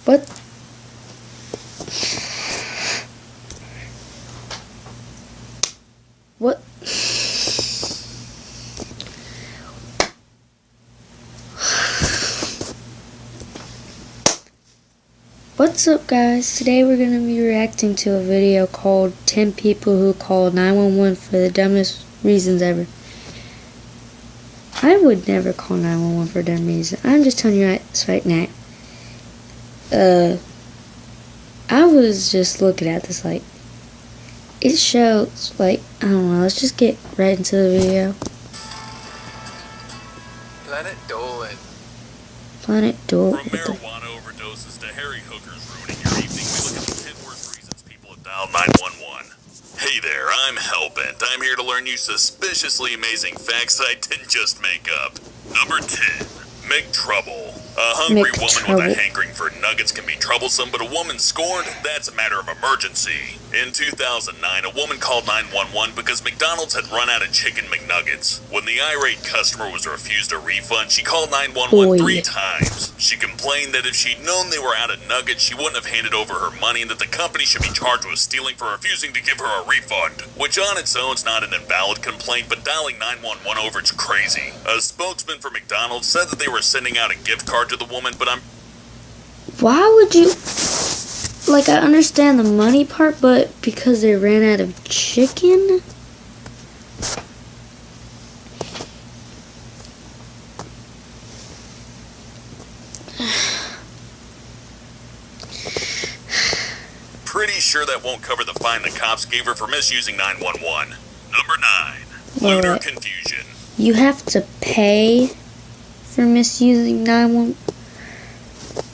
What? What? What's up, guys? Today we're going to be reacting to a video called 10 People Who Called 911 for the Dumbest Reasons Ever. I would never call 911 for a dumb reason. I'm just telling you right now. I was just looking at this, like, it shows, like, I don't know, let's just get right into the video. Planet Dolan. Planet Dolan. From marijuana overdoses to hairy hookers ruining your evening, we look at the 10 worst reasons people have dialed 911. Hey there, I'm Hellbent. I'm here to learn you suspiciously amazing facts that I didn't just make up. Number 10. McTrouble. A hungry woman with a hankering for nuggets can be troublesome, but a woman scorned, that's a matter of emergency. In 2009, a woman called 911 because McDonald's had run out of chicken McNuggets. When the irate customer was refused a refund, she called 911 3 times. She complained that if she'd known they were out of nuggets, she wouldn't have handed over her money and that the company should be charged with stealing for refusing to give her a refund. Which on its own is not an invalid complaint, but dialing 911 over it's crazy. A spokesman for McDonald's said that they were sending out a gift card to the woman, but Why would you... Like, I understand the money part, but because they ran out of chicken? pretty sure that won't cover the fine the cops gave her for misusing 911. Number 9. Lunar confusion. You have to pay for misusing 911?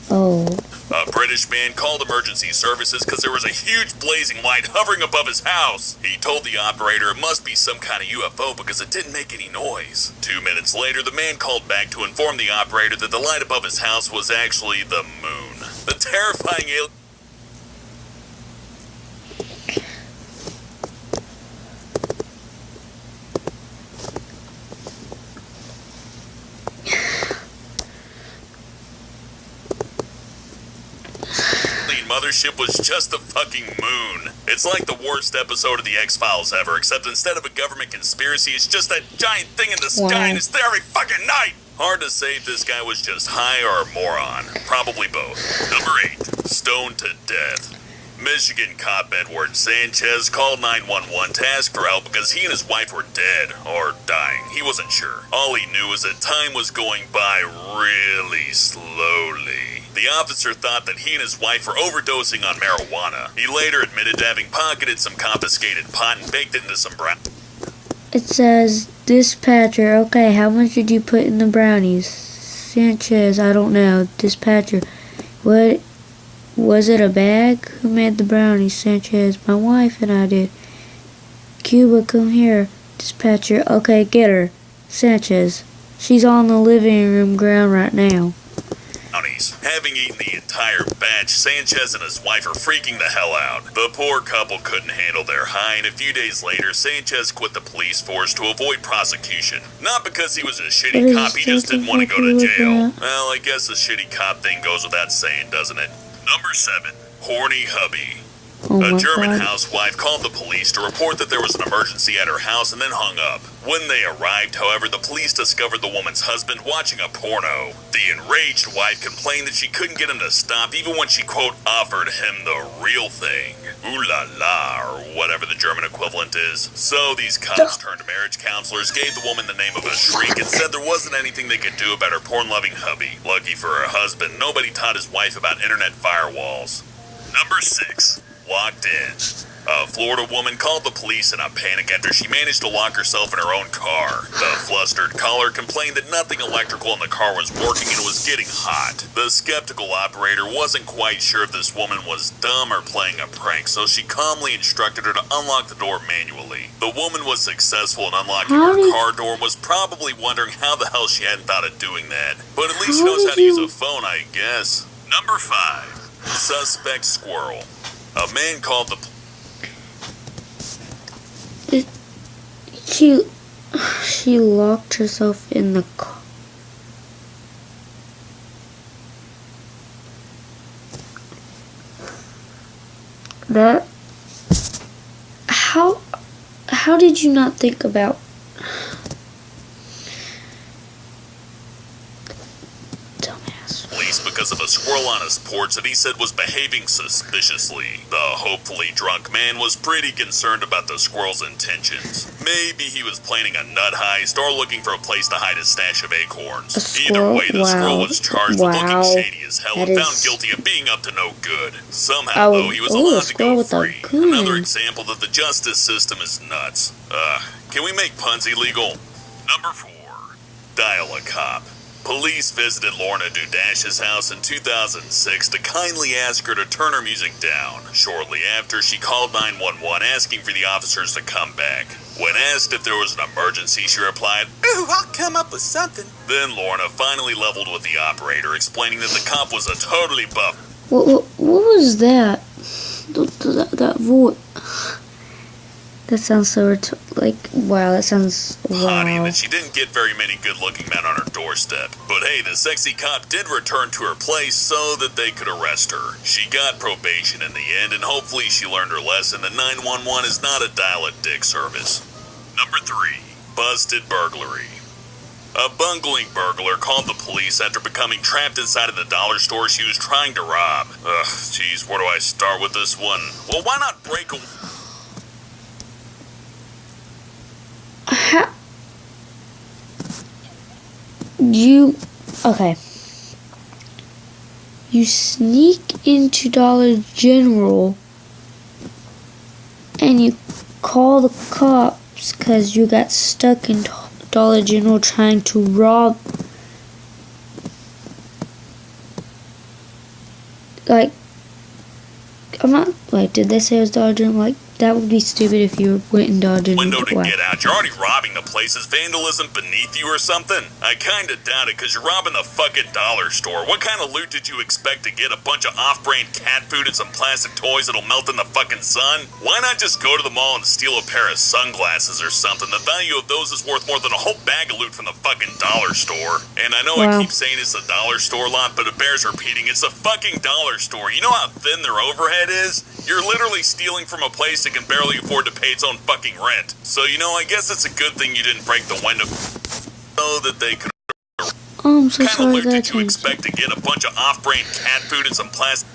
Oh. A British man called emergency services because there was a huge blazing light hovering above his house. He told the operator it must be some kind of UFO because it didn't make any noise. 2 minutes later, the man called back to inform the operator that the light above his house was actually the moon. The terrifying alien... mothership was just the fucking moon. It's like the worst episode of the X-Files ever, except instead of a government conspiracy, it's just that giant thing in the sky and it's there every fucking night. Hard to say if this guy was just high or a moron. Probably both. Number 8. Stoned to death. Michigan cop Edward Sanchez called 911 to ask for help because he and his wife were dead, or dying. He wasn't sure. All he knew was that time was going by really slowly. The officer thought that he and his wife were overdosing on marijuana. He later admitted to having pocketed some confiscated pot and baked it into some brownies. It says, dispatcher, okay, how much did you put in the brownies? Sanchez, I don't know. Dispatcher, what? Was it a bag? Who made the brownies? Sanchez, my wife and I did. Cuba, come here. Dispatcher, okay, get her. Sanchez, she's on the living room ground right now. Having eaten the entire batch, Sanchez and his wife are freaking the hell out. The poor couple couldn't handle their high, and a few days later, Sanchez quit the police force to avoid prosecution. Not because he was a shitty cop, he just didn't want to go to jail. Well, I guess the shitty cop thing goes without saying, doesn't it? Number 7. Horny hubby. A German housewife called the police to report that there was an emergency at her house and then hung up. When they arrived, however, the police discovered the woman's husband watching a porno. The enraged wife complained that she couldn't get him to stop even when she, quote, offered him the real thing. Ooh la la, or whatever the German equivalent is. So these cops turned to marriage counselors, gave the woman the name of a shrink, and said there wasn't anything they could do about her porn-loving hubby. Lucky for her husband, nobody taught his wife about internet firewalls. Number 6. Locked in. A Florida woman called the police in a panic after she managed to lock herself in her own car. The flustered caller complained that nothing electrical in the car was working and it was getting hot. The skeptical operator wasn't quite sure if this woman was dumb or playing a prank, so she calmly instructed her to unlock the door manually. The woman was successful in unlocking her car door and was probably wondering how the hell she hadn't thought of doing that. But at least she knows how to use a phone, I guess. Number 5. Suspect squirrel. A man called the... She locked herself in the car. That... How did you not think about... Dumbass. Police because of a squirrel on his porch that he said was behaving suspiciously. The hopefully drunk man was pretty concerned about the squirrel's intentions. Maybe he was planning a nut heist or looking for a place to hide his stash of acorns. Either way, the squirrel was charged with looking shady as hell and found guilty of being up to no good. Somehow, though, he was allowed to go free. Another example that the justice system is nuts. Can we make puns illegal? Number 4. Dial a cop. Police visited Lorna Dudash's house in 2006 to kindly ask her to turn her music down. Shortly after, she called 911 asking for the officers to come back. When asked if there was an emergency, she replied, "Ooh, I'll come up with something." Then Lorna finally leveled with the operator, explaining that the cop was a totally buff. What was that? That voice. That sounds so wow, that sounds Hottie that she didn't get very many good-looking men on her doorstep. But hey, the sexy cop did return to her place so that they could arrest her. She got probation in the end, and hopefully she learned her lesson that 911 is not a dial-a-dick service. Number 3. Busted burglary. A bungling burglar called the police after becoming trapped inside of the dollar store she was trying to rob. Geez, where do I start with this one? Well, why not break a... Okay. You sneak into Dollar General and you call the cops because you got stuck in Dollar General trying to rob. Did they say it was Dollar General? That would be stupid if you went in Dollar General. Window to get out. You're already robbing the place. Is vandalism beneath you or something? I kinda doubt it, because you're robbing the fucking dollar store. What kind of loot did you expect to get? A bunch of off-brand cat food and some plastic toys that'll melt in the fucking sun? Why not just go to the mall and steal a pair of sunglasses or something? The value of those is worth more than a whole bag of loot from the fucking dollar store. And I know I keep saying it's a dollar store lot, but it bears repeating. It's a fucking dollar store. You know how thin their overhead is? You're literally stealing from a place that can barely afford to pay its own fucking rent. So, I guess it's a good thing you didn't break the window so that they could... I'm so sorry. What kind of loot did you expect to get? A bunch of off-brand cat food and some plastic...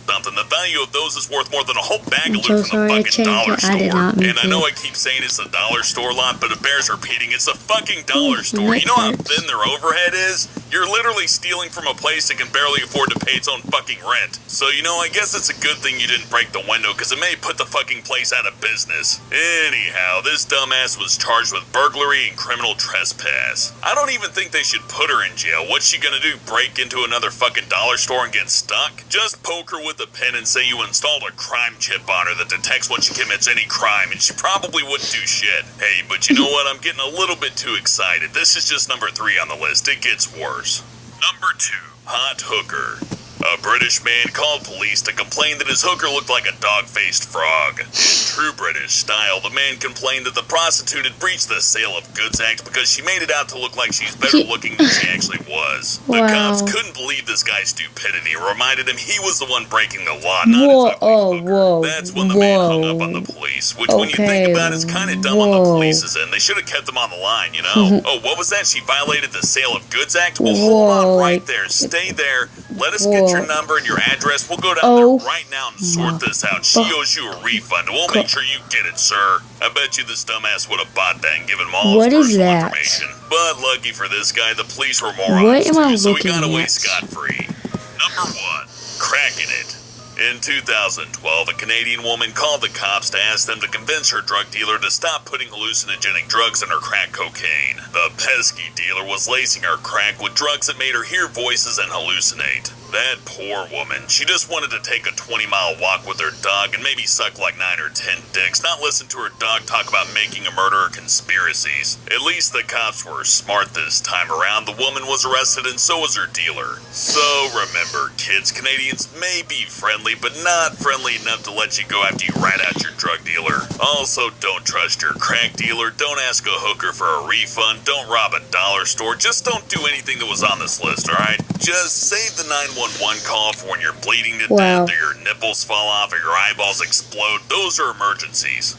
something. The value of those is worth more than a whole bag of loot from the fucking dollar store. And I know I keep saying it's a dollar store lot, but it bears repeating. It's a fucking dollar store. You know how thin their overhead is? You're literally stealing from a place that can barely afford to pay its own fucking rent. So, I guess it's a good thing you didn't break the window, because it may put the fucking place out of business. Anyhow, this dumbass was charged with burglary and criminal trespass. I don't even think they should put her in jail. What's she gonna do, break into another fucking dollar store and get stuck? Just poke her with a pen and say you installed a crime chip on her that detects when she commits any crime, and she probably wouldn't do shit. Hey, but you know what? I'm getting a little bit too excited. This is just number 3 on the list. It gets worse. Number 2. Hot hooker. A British man called police to complain that his hooker looked like a dog-faced frog. In true British style, the man complained that the prostitute had breached the Sale of Goods Act because she made it out to look like she's better looking than she actually was. The cops couldn't believe this guy's stupidity and reminded him he was the one breaking the law, not his ugly hooker. That's when the man hung up on the police, which when you think about it is kind of dumb on the police's end. They should have kept him on the line, Oh, what was that? She violated the Sale of Goods Act? Well, hold on right there. Stay there. Let us get your number and your address. We'll go down there right now and sort this out. She owes you a refund. We'll make sure you get it, sir. I bet you this dumbass would have bought that and given him all his personal information. But lucky for this guy, the police were morons too, so he got away scot-free. Number 1. Cracking it. In 2012, a Canadian woman called the cops to ask them to convince her drug dealer to stop putting hallucinogenic drugs in her crack cocaine. The pesky dealer was lacing her crack with drugs that made her hear voices and hallucinate. That poor woman. She just wanted to take a 20-mile walk with her dog and maybe suck like 9 or 10 dicks, not listen to her dog talk about making a murder or conspiracies. At least the cops were smart this time around. The woman was arrested and so was her dealer. So remember, kids, Canadians may be friendly, but not friendly enough to let you go after you rat out your drug dealer. Also, don't trust your crack dealer. Don't ask a hooker for a refund. Don't rob a dollar store. Just don't do anything that was on this list, alright? Just save the 911 call for when you're bleeding to Wow. death or your nipples fall off or your eyeballs explode. Those are emergencies.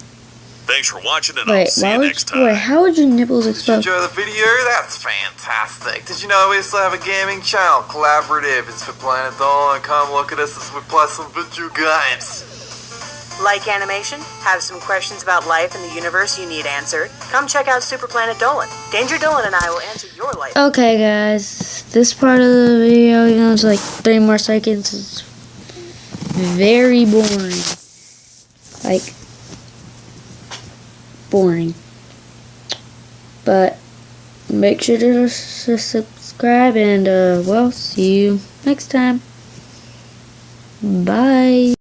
Thanks for watching, and I'll Wait, see you next time. wait, how would your nipples Did you explode? enjoy the video? That's fantastic. Did you know we also have a gaming channel, Collaborative? It's for Planet Dolan. Come look at us as we play some video games. Like animation? Have some questions about life and the universe you need answered? Come check out Super Planet Dolan. Danger Dolan and I will answer your life. Okay, guys, this part of the video, even though it's like 3 more seconds, is very boring. Like, boring. But make sure to subscribe, and well, see you next time. Bye.